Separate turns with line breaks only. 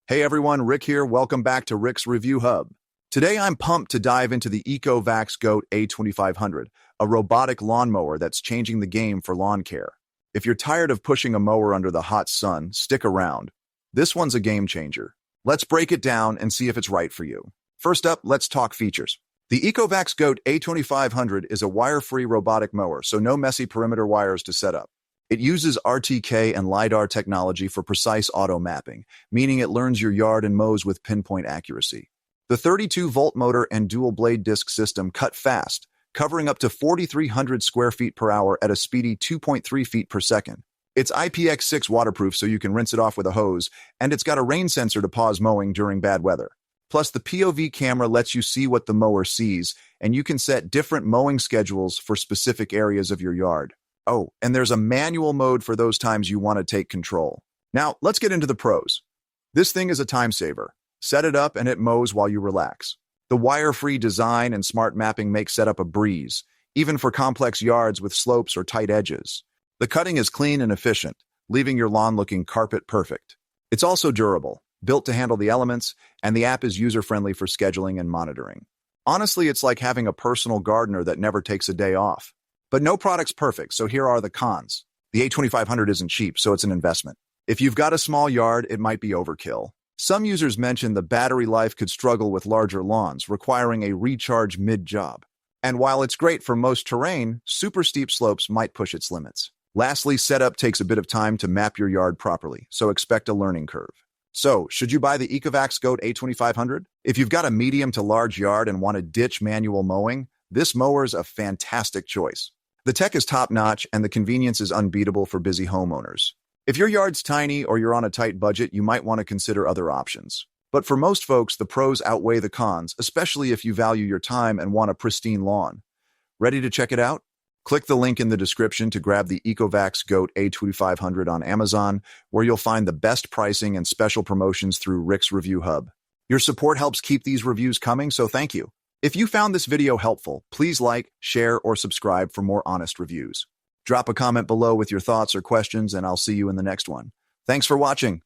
Hey everyone, Rick here. Welcome back to Rick's Review Hub. Today I'm pumped to dive into the ECOVACS Goat A2500, a robotic lawnmower that's changing the game for lawn care. If you're tired of pushing a mower under the hot sun, stick around. This one's a game changer. Let's break it down and see if it's right for you. First up, let's talk features. The ECOVACS Goat A2500 is a wire-free robotic mower, so no messy perimeter wires to set up. It uses RTK and LiDAR technology for precise auto mapping, meaning it learns your yard and mows with pinpoint accuracy. The 32-volt motor and dual-blade disc system cut fast, covering up to 4,300 square feet per hour at a speedy 2.3 feet per second. It's IPX6 waterproof so you can rinse it off with a hose, and it's got a rain sensor to pause mowing during bad weather. Plus, the POV camera lets you see what the mower sees, and you can set different mowing schedules for specific areas of your yard. Oh, and there's a manual mode for those times you want to take control. Now, let's get into the pros. This thing is a time saver. Set it up and it mows while you relax. The wire-free design and smart mapping make setup a breeze, even for complex yards with slopes or tight edges. The cutting is clean and efficient, leaving your lawn looking carpet perfect. It's also durable, built to handle the elements, and the app is user-friendly for scheduling and monitoring. Honestly, it's like having a personal gardener that never takes a day off. But no product's perfect, so here are the cons. The A2500 isn't cheap, so it's an investment. If you've got a small yard, it might be overkill. Some users mention the battery life could struggle with larger lawns, requiring a recharge mid-job. And while it's great for most terrain, super steep slopes might push its limits. Lastly, setup takes a bit of time to map your yard properly, so expect a learning curve. So, should you buy the ECOVACS Goat A2500? If you've got a medium to large yard and want to ditch manual mowing, this mower's a fantastic choice. The tech is top-notch, and the convenience is unbeatable for busy homeowners. If your yard's tiny or you're on a tight budget, you might want to consider other options. But for most folks, the pros outweigh the cons, especially if you value your time and want a pristine lawn. Ready to check it out? Click the link in the description to grab the ECOVACS Goat A2500 on Amazon, where you'll find the best pricing and special promotions through Rick's Review Hub. Your support helps keep these reviews coming, so thank you. If you found this video helpful, please like, share, or subscribe for more honest reviews. Drop a comment below with your thoughts or questions, and I'll see you in the next one. Thanks for watching.